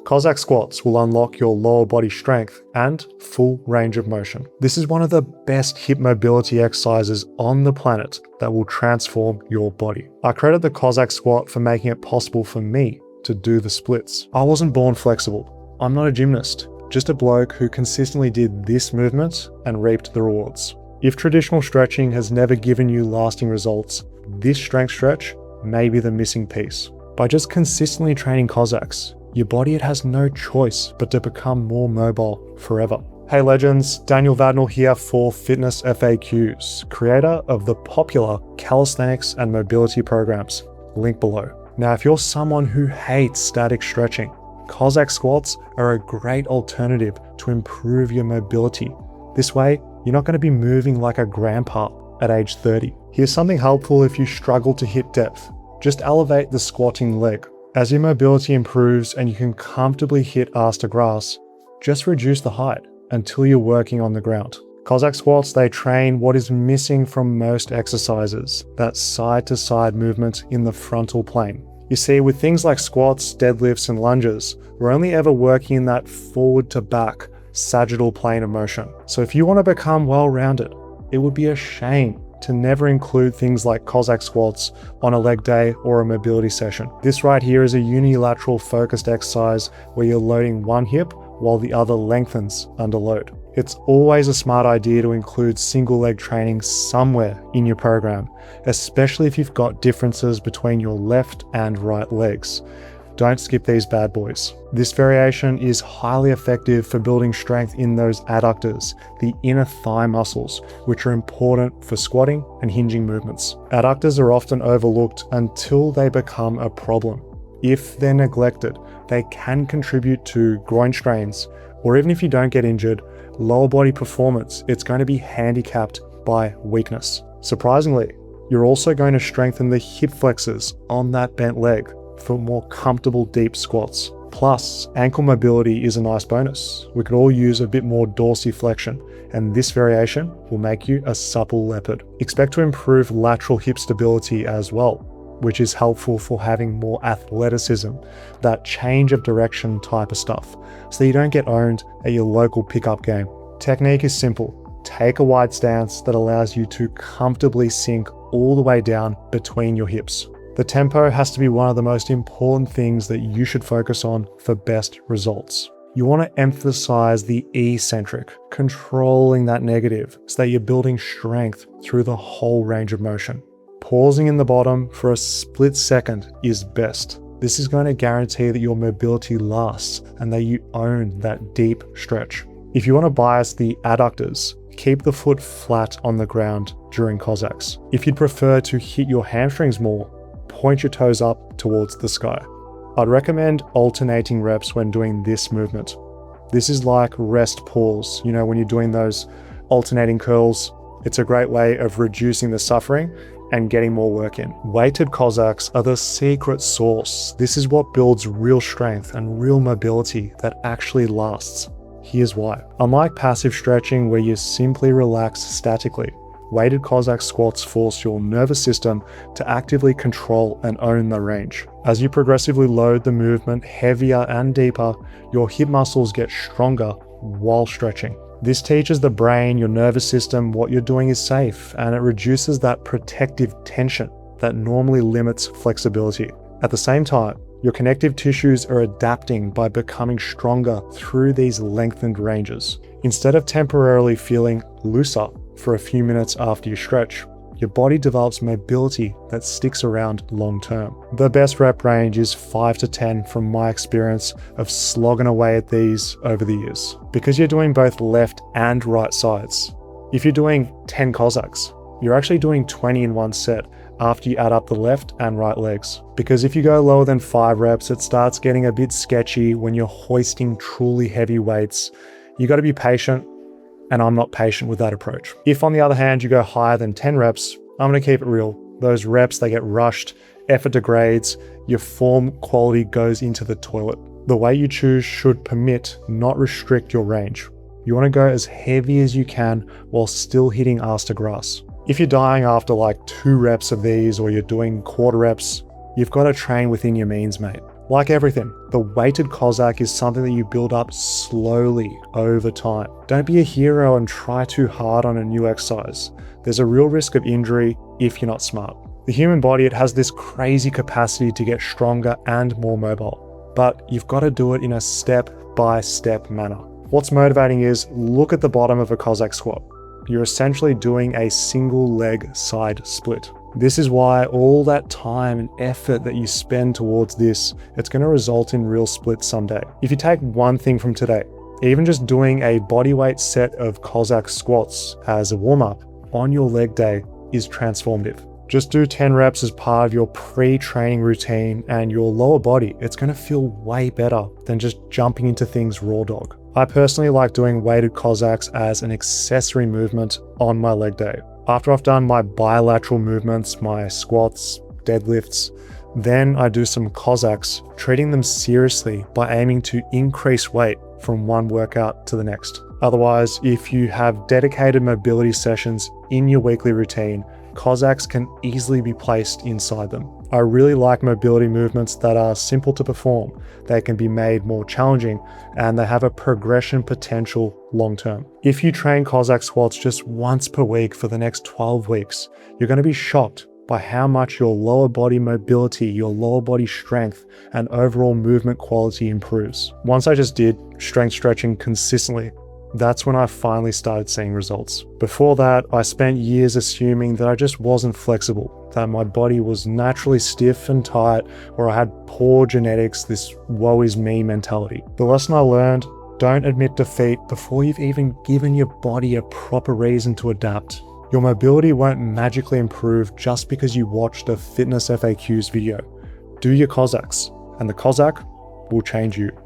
Cossack squats will unlock your lower body strength and full range of motion. This is one of the best hip mobility exercises on the planet that will transform your body. I credit the Cossack squat for making it possible for me to do the splits. I wasn't born flexible. I'm not a gymnast, just a bloke who consistently did this movement and reaped the rewards. If traditional stretching has never given you lasting results, this strength stretch may be the missing piece. By just consistently training Cossacks, your body has no choice but to become more mobile forever. Hey legends, Daniel Vadnal here for Fitness FAQs, creator of the popular calisthenics and mobility programs, link below. Now, if you're someone who hates static stretching, Cossack squats are a great alternative to improve your mobility. This way, you're not going to be moving like a grandpa at age 30. Here's something helpful if you struggle to hit depth. Just elevate the squatting leg. As your mobility improves and you can comfortably hit ass to grass, just reduce the height until you're working on the ground. Cossack squats, they train what is missing from most exercises, that side-to-side movement in the frontal plane. You see, with things like squats, deadlifts, and lunges, we're only ever working in that forward to back sagittal plane of motion. So if you want to become well-rounded, it would be a shame to never include things like Cossack squats on a leg day or a mobility session. This right here is a unilateral focused exercise where you're loading one hip while the other lengthens under load. It's always a smart idea to include single leg training somewhere in your program, especially if you've got differences between your left and right legs. Don't skip these bad boys. This variation is highly effective for building strength in those adductors, the inner thigh muscles, which are important for squatting and hinging movements. Adductors are often overlooked until they become a problem. If they're neglected, they can contribute to groin strains, or even if you don't get injured, lower body performance, it's going to be handicapped by weakness. Surprisingly, you're also going to strengthen the hip flexors on that bent leg for more comfortable deep squats. Plus, ankle mobility is a nice bonus. We could all use a bit more dorsiflexion, and this variation will make you a supple leopard. Expect to improve lateral hip stability as well, which is helpful for having more athleticism, that change of direction type of stuff, so you don't get owned at your local pickup game. Technique is simple. Take a wide stance that allows you to comfortably sink all the way down between your hips. The tempo has to be one of the most important things that you should focus on for best results. You want to emphasize the eccentric, controlling that negative so that you're building strength through the whole range of motion. Pausing in the bottom for a split second is best. This is going to guarantee that your mobility lasts and that you own that deep stretch. If you want to bias the adductors, keep the foot flat on the ground during Cossacks. If you'd prefer to hit your hamstrings more, point your toes up towards the sky. I'd recommend alternating reps when doing this movement. This is like rest pause, when you're doing those alternating curls. It's a great way of reducing the suffering and getting more work in. Weighted Cossacks are the secret sauce. This is what builds real strength and real mobility that actually lasts. Here's why. Unlike passive stretching where you simply relax statically, weighted Cossack squats force your nervous system to actively control and own the range. As you progressively load the movement heavier and deeper, your hip muscles get stronger while stretching. This teaches the brain, your nervous system, what you're doing is safe, and it reduces that protective tension that normally limits flexibility. At the same time, your connective tissues are adapting by becoming stronger through these lengthened ranges. Instead of temporarily feeling looser for a few minutes after you stretch, your body develops mobility that sticks around long term. The best rep range is 5 to 10 from my experience of slogging away at these over the years. Because you're doing both left and right sides. If you're doing 10 Cossacks, you're actually doing 20 in one set after you add up the left and right legs. Because if you go lower than 5 reps, it starts getting a bit sketchy when you're hoisting truly heavy weights. You got to be patient, and I'm not patient with that approach. If on the other hand, you go higher than 10 reps, I'm gonna keep it real. Those reps, they get rushed, effort degrades, your form quality goes into the toilet. The weight you choose should permit, not restrict your range. You wanna go as heavy as you can while still hitting ass to grass. If you're dying after like 2 reps of these or you're doing quarter reps, you've got to train within your means, mate. Like everything, the weighted Cossack is something that you build up slowly over time. Don't be a hero and try too hard on a new exercise. There's a real risk of injury if you're not smart. The human body, it has this crazy capacity to get stronger and more mobile, but you've got to do it in a step-by-step manner. What's motivating is, look at the bottom of a Cossack squat. You're essentially doing a single leg side split. This is why all that time and effort that you spend towards this, it's going to result in real splits someday. If you take one thing from today, even just doing a bodyweight set of Cossack squats as a warm-up on your leg day is transformative. Just do 10 reps as part of your pre-training routine and your lower body, it's going to feel way better than just jumping into things raw dog. I personally like doing weighted Cossacks as an accessory movement on my leg day. After I've done my bilateral movements, my squats, deadlifts, then I do some Cossacks, treating them seriously by aiming to increase weight from one workout to the next. Otherwise, if you have dedicated mobility sessions in your weekly routine, Cossacks can easily be placed inside them. I really like mobility movements that are simple to perform. They can be made more challenging and they have a progression potential long term. If you train Cossack squats just once per week for the next 12 weeks, you're going to be shocked by how much your lower body mobility, your lower body strength, and overall movement quality improves. Once I just did strength stretching consistently, that's when I finally started seeing results. Before that, I spent years assuming that I just wasn't flexible, that my body was naturally stiff and tight, or I had poor genetics, this woe is me mentality. The lesson I learned, don't admit defeat before you've even given your body a proper reason to adapt. Your mobility won't magically improve just because you watched a Fitness FAQs video. Do your Cossacks, and the Cossack will change you.